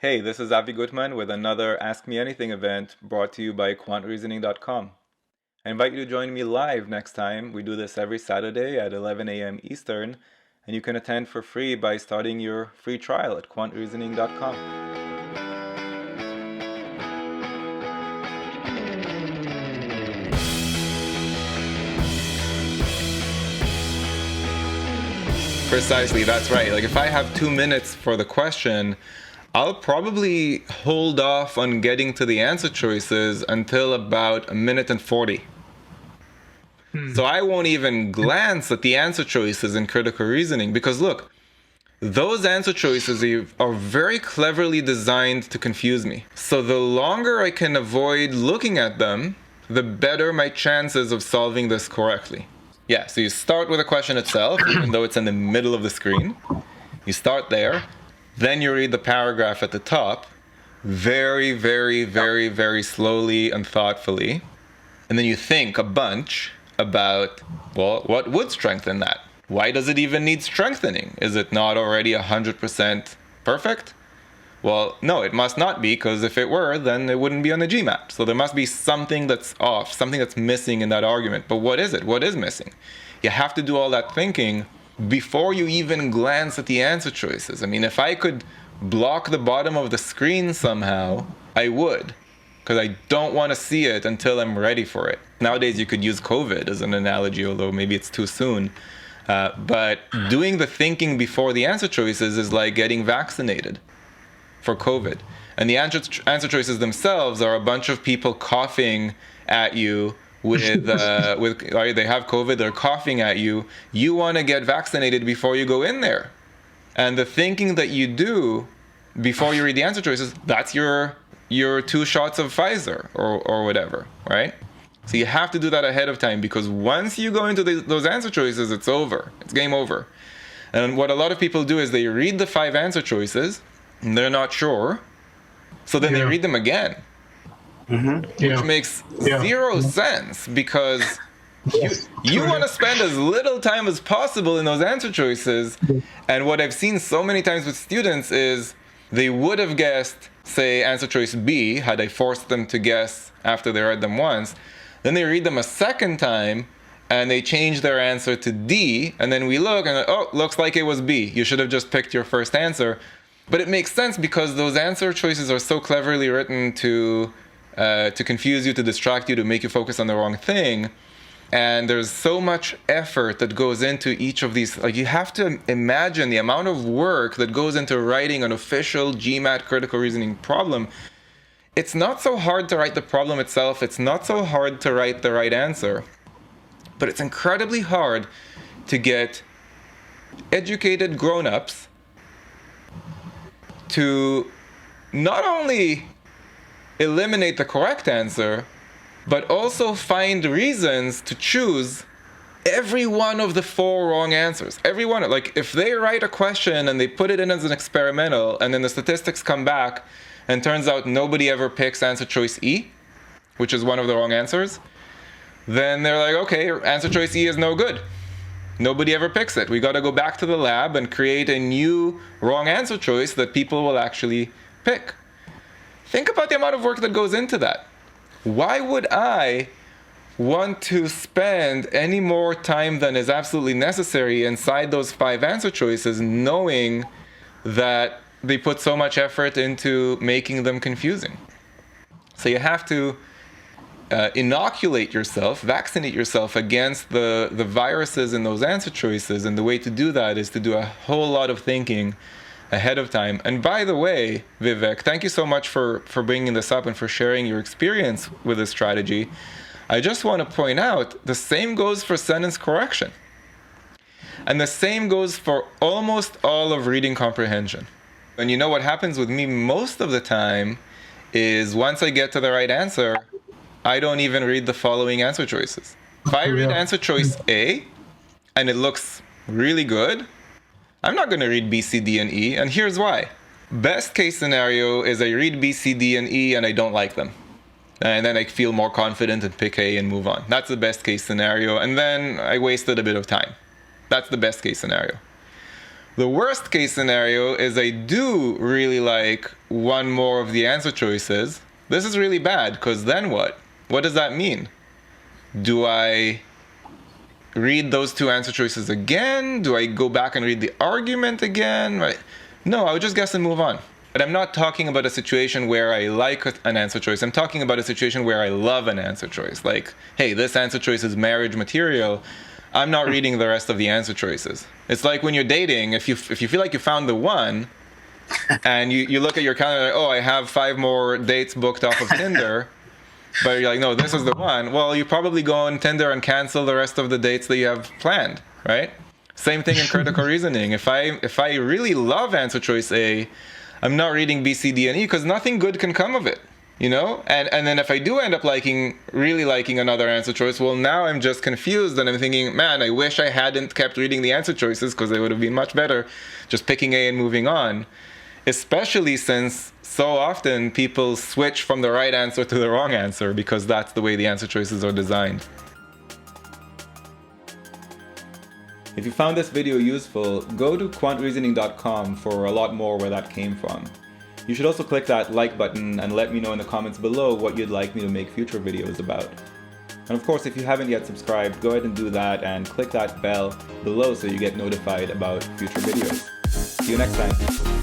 Hey, this is Avi Gutman with another Ask Me Anything event brought to you by quantreasoning.com. I invite you to join me live next time. We do this every Saturday at 11 a.m. Eastern, and you can attend for free by starting your free trial at quantreasoning.com. Precisely, that's right. Like if I have 2 minutes for the question, I'll probably hold off on getting to the answer choices until about 1 minute and 40. So I won't even glance at the answer choices in critical reasoning because look, those answer choices are very cleverly designed to confuse me. So the longer I can avoid looking at them, the better my chances of solving this correctly. Yeah, so you start with the question itself, even though it's in the middle of the screen. You start there, then you read the paragraph at the top, very, very, very, very slowly and thoughtfully. And then you think a bunch about, well, what would strengthen that? Why does it even need strengthening? Is it not already 100% perfect? Well, no, it must not be, because if it were, then it wouldn't be on the GMAT. So there must be something that's off, something that's missing in that argument. But what is it? What is missing? You have to do all that thinking before you even glance at the answer choices. I mean, if I could block the bottom of the screen somehow, I would, because I don't want to see it until I'm ready for it. Nowadays, you could use COVID as an analogy, although maybe it's too soon. But doing the thinking before the answer choices is like getting vaccinated for COVID. And the answer choices themselves are a bunch of people coughing at you with they have COVID, they're coughing at you. You want to get vaccinated before you go in there. And the thinking that you do before you read the answer choices, that's your 2 shots of Pfizer or whatever, right? So you have to do that ahead of time, because once you go into those answer choices, it's over. It's game over. And what a lot of people do is they read the 5 answer choices, and they're not sure, so then they read them again, which makes zero sense, because you want to spend as little time as possible in those answer choices. And what I've seen so many times with students is they would have guessed, say, answer choice B, had I forced them to guess after they read them once. Then they read them a second time, and they change their answer to D, and then we look, and oh, looks like it was B. You should have just picked your first answer. But it makes sense because those answer choices are so cleverly written to confuse you, to distract you, to make you focus on the wrong thing. And there's so much effort that goes into each of these. Like, you have to imagine the amount of work that goes into writing an official GMAT critical reasoning problem. It's not so hard to write the problem itself. It's not so hard to write the right answer. But it's incredibly hard to get educated grown-ups to not only eliminate the correct answer, but also find reasons to choose every one of the 4 wrong answers. Every one. Like, if they write a question and they put it in as an experimental, and then the statistics come back and turns out nobody ever picks answer choice E, which is one of the wrong answers, then they're like, okay, answer choice E is no good. Nobody ever picks it. We got to go back to the lab and create a new wrong answer choice that people will actually pick. Think about the amount of work that goes into that. Why would I want to spend any more time than is absolutely necessary inside those 5 answer choices, knowing that they put so much effort into making them confusing? So you have to inoculate yourself, vaccinate yourself against the viruses in those answer choices. And the way to do that is to do a whole lot of thinking ahead of time. And by the way, Vivek, thank you so much for bringing this up and for sharing your experience with this strategy. I just want to point out, the same goes for sentence correction. And the same goes for almost all of reading comprehension. And you know what happens with me most of the time is once I get to the right answer, I don't even read the following answer choices. If I read answer choice A and it looks really good, I'm not going to read B, C, D, and E, and here's why. Best case scenario is I read B, C, D, and E and I don't like them. And then I feel more confident and pick A and move on. That's the best case scenario, and then I wasted a bit of time. That's the best case scenario. The worst case scenario is I do really like one more of the answer choices. This is really bad, because then what? What does that mean? Do I read those two answer choices again? Do I go back and read the argument again? Right? No, I would just guess and move on. But I'm not talking about a situation where I like an answer choice. I'm talking about a situation where I love an answer choice. Like, hey, this answer choice is marriage material. I'm not reading the rest of the answer choices. It's like when you're dating, if you feel like you found the one, and you look at your calendar, like, oh, I have 5 more dates booked off of Tinder, but you're like, no, this is the one. Well, you probably go on Tinder and cancel the rest of the dates that you have planned, right? Same thing in critical reasoning. If I really love answer choice A, I'm not reading B, C, D, and E, because nothing good can come of it. You know, and then if I do end up really liking another answer choice, well, now I'm just confused and I'm thinking, man, I wish I hadn't kept reading the answer choices, because they would have been much better just picking A and moving on. Especially since so often people switch from the right answer to the wrong answer, because that's the way the answer choices are designed. If you found this video useful, go to quantreasoning.com for a lot more where that came from. You should also click that like button and let me know in the comments below what you'd like me to make future videos about. And of course, if you haven't yet subscribed, go ahead and do that and click that bell below so you get notified about future videos. See you next time.